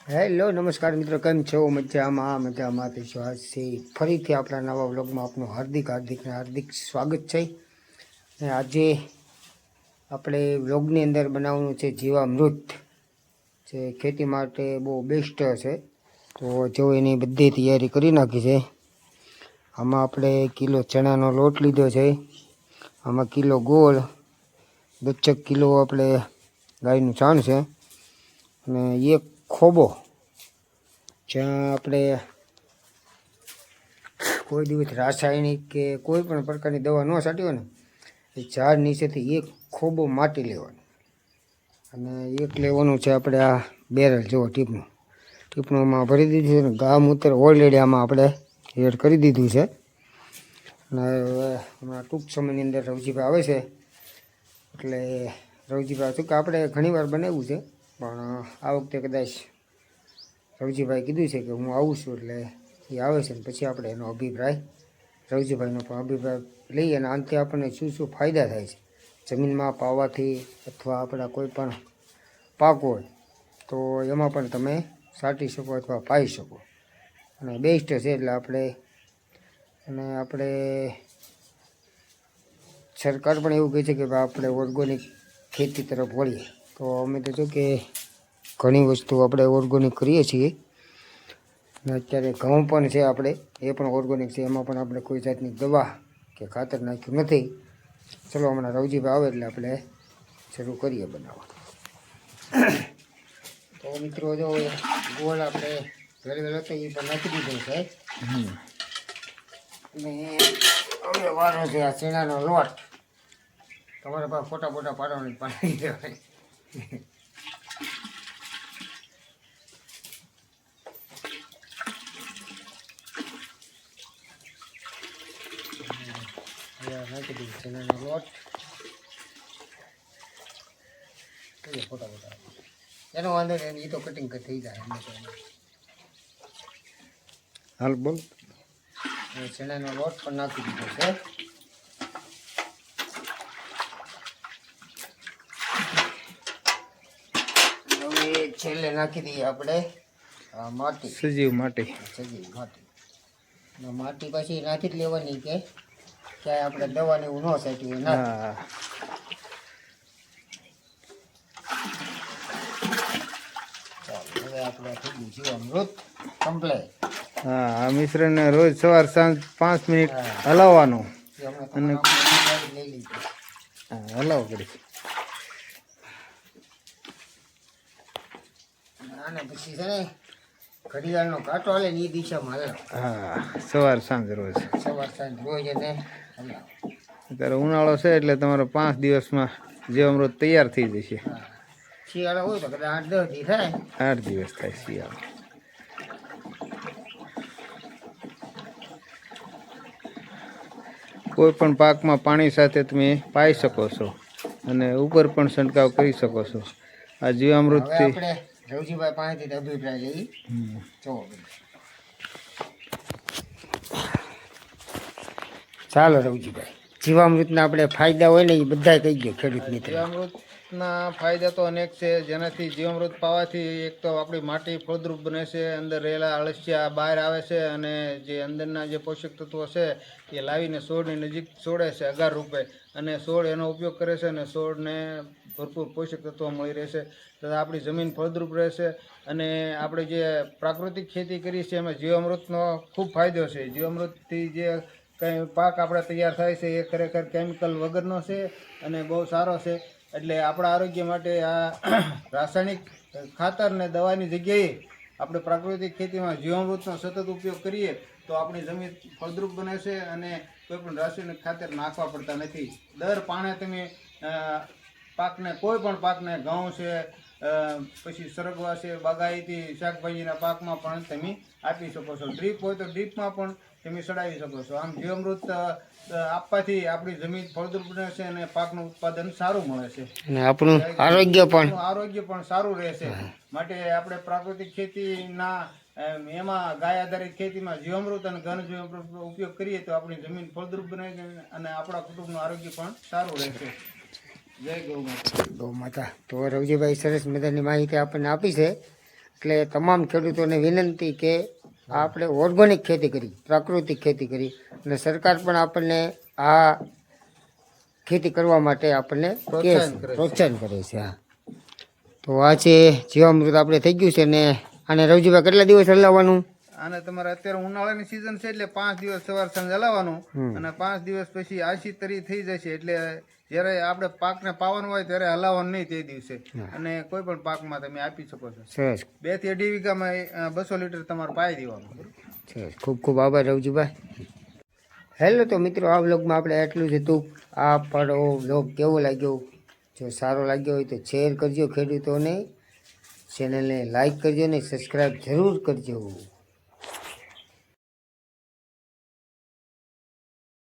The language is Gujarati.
હેલો નમસ્કાર મિત્રો, કેમ છો? મજામાં છે. ફરીથી આપણા નવા વ્લોગમાં આપનું હાર્દિક સ્વાગત છે. અને આજે આપણે વ્લોગની અંદર બનાવવાનું છે જીવામૃત, જે ખેતી માટે બહુ બેસ્ટ છે. તો જો એની બધી તૈયારી કરી નાખી છે. આમાં આપણે કિલો ચણાનો લોટ લીધો છે, આમાં કિલો ગોળ, 10 કિલો આપણે ગાયનું છાણ છે, અને એક ખોબો, જ્યાં આપણે કોઈ દિવસ રાસાયણિક કે કોઈ પણ પ્રકારની દવા ન છાંટી હોય ને, એ ઝાડ નીચેથી એક ખોબો માટી લેવાની, અને એક લેવાનું છે આપણે આ બેરલ જેવો ટીપણુંમાં ભરી દીધું છે. ગામૂત્ર ઓલરેડી આમાં આપણે એડ કરી દીધું છે. અને હવે હમણાં ટૂંક સમયની અંદર રવજીભાઈ આવે છે, એટલે રવજીભાઈ શું કે આપણે ઘણીવાર બનાવ્યું છે, પણ આ વખતે કદાચ રવજીભાઈ કીધું છે કે હું આવું છું, એટલે એ આવે છે ને પછી આપણે એનો અભિપ્રાય, રવજીભાઈનો પણ અભિપ્રાય લઈએ. અને આનાથી આપણને શું શું ફાયદા થાય છે જમીનમાં પાવાથી, અથવા આપણા કોઈ પણ પાક હોય તો એમાં પણ તમે છાંટી શકો અથવા પાઈ શકો, અને બેસ્ટ છે. એટલે આપણે સરકાર પણ એવું કહે છે કે આપણે ઓર્ગોનિક ખેતી તરફ વળીએ, તો અમે તો જો કે ઘણી વસ્તુ આપણે ઓર્ગોનિક કરીએ છીએ. અને અત્યારે ઘઉં પણ છે આપણે, એ પણ ઓર્ગોનિક છે, એમાં પણ આપણે કોઈ જાતની દવા કે ખાતર નાખ્યું નથી. ચલો હમણાં રવજીભાઈ આવે એટલે આપણે શરૂ કરીએ બનાવવા. તો મિત્રો જો ગોળ આપણે વેલો તો એ પણ નાખી દીધો છે, અને હવે વારો છે આ ચણાનો લોટ. તમારે પાસે ફોટા પાડવાની પાડી દેવાય. નાખી દીધું ચણાનો લોટ, ફોટા એનો વાંધો નહીં, એ તો કટિંગ થઈ જાય. હાલ બોલ. ચણાનો લોટ પણ નાખી દીધો છે. હવે છેલ્લે નાખી દઈએ આપણે માટી, સજીવ માટી. માટી પછી નાખી જ લેવાની, કે ક્યાંય આપણે દવા ને એવું ન છાંટ્યું ના. હવે આપણે થઈ ગયું જીવામૃત કમ્પ્લેટ. હા, આ મિશ્રણને રોજ સવાર સાંજ 5 મિનિટ હલાવવાનું, અને લઈ લીધું. હલાવ કરી. આને પછી છે ને ઘડિયાળનો કાંટો હાલે ને એ દિશામાં હલાવ. હા, સવાર સાંજ રોજ એને હલાવ. અત્યારે ઉનાળો છે એટલે તમારો 5 દિવસમાં જીવામૃત તૈયાર થઈ જશે. શિયાળો હોય તો કદાચ 8-10 દી થાય. 8 દિવસ થાય શિયાળો. કોઈ પણ પાકમાં પાણી સાથે તમે પાઈ શકો છો, અને ઉપર પણ છંટકાવ કરી શકો છો. આ જીવામૃતથી આપણે રવજીભાઈ પાસેથી અભિપ્રાય લઈ. ચાલો રવજીભાઈ, જીવામૃતના આપણે ફાયદા હોય ને એ બધા કહી ગયો ખેડૂત મિત્ર. જીવામૃતના ફાયદા તો અનેક છે, જેનાથી જીવામૃત પાવાથી એક તો આપણી માટી ફળદ્રુપ બને છે, અંદર રહેલા અળસિયા બહાર આવે છે, અને જે અંદરના જે પોષક તત્વો છે એ લાવીને છોડની નજીક છોડે છે અગાર રૂપે, અને છોડ એનો ઉપયોગ કરે છે, અને છોડને ભરપૂર પોષક તત્વો મળી રહેશે, તથા આપણી જમીન ફળદ્રુપ રહેશે. અને આપણે જે પ્રાકૃતિક ખેતી કરીએ છીએ એમાં જીવામૃતનો ખૂબ ફાયદો છે. જીવામૃતથી જે કંઈ પાક આપણે તૈયાર થાય છે એ ખરેખર કેમિકલ વગરનો છે, અને બહુ સારો છે. એટલે આપણા આરોગ્ય માટે આ રાસાયણિક ખાતર ને દવાની જગ્યાએ આપણે પ્રાકૃતિક ખેતીમાં જીવામૃતનો સતત ઉપયોગ કરીએ તો આપણી જમીન ફળદ્રુપ બને છે, અને કોઈ પણ રાસાયણિક ખાતર નાખવા પડતા નથી. દર પાણે તમે પાકને, કોઈ પણ પાકને, ઘઉં છે, પછી સરગવા છે, બાગાયતી શાકભાજીના પાકમાં પણ તમે આપી શકો છો. ડ્રીપ હોય તો ડ્રીપમાં પણ તમે ચડાવી શકો છો. આમ જીવામૃત આપવાથી આપણી જમીન ફળદ્રુપ બને છે, અને પાકનું ઉત્પાદન સારું મળે છે, અને આપણું આરોગ્ય પણ સારું રહેશે. માટે આપણે પ્રાકૃતિક ખેતીના એમાં ગાય આધારિત ખેતીમાં જીવામૃત અને ઘન જીવામૃતનો ઉપયોગ કરીએ તો આપણી જમીન ફળદ્રુપ બને છે, અને આપણા કુટુંબનું આરોગ્ય પણ સારું રહેશે. જય ગૌ માતા. ગૌ માતા. તો રવજીભાઈ સરસ મજાની માહિતી આપણને આપી છે, એટલે તમામ ખેડૂતોને વિનંતી કે આપણે ઓર્ગેનિક ખેતી કરી, પ્રાકૃતિક ખેતી કરી અને સરકાર પણ આપણને આ ખેતી કરવા માટે આપણને પ્રોત્સાહન કરે છે. હા, તો આ છે જીવામૃત આપણે થઈ ગયું છે ને આને રવજીભાઈ કેટલા દિવસ હલાવવાનું? આને તમારે અત્યારે ઉનાળાની સિઝન છે એટલે 5 દિવસ સવાર સાંજ હલાવવાનું અને 5 દિવસ પછી આછી તરી થઈ જશે એટલે જ્યારે આપણે પાકને પાવાનું હોય ત્યારે હલાવવાનું નહીં તે દિવસે. અને કોઈ પણ પાકમાં તમે આપી શકો છો. સરસ. 2 થી 2.5 વીઘામાં 200 લીટર તમારે પાઈ દેવાનું. સરસ, ખૂબ ખૂબ આભાર રવજીભાઈ. હેલો, તો મિત્રો આ વ્લોગમાં આપણે એટલું જ હતું. આ પડો વ્લોગ કેવો લાગ્યો? જો સારો લાગ્યો હોય તો શેર કરજો, ખેડૂતોને ચેનલને લાઈક કરજો ને સબસ્ક્રાઈબ જરૂર કરજો.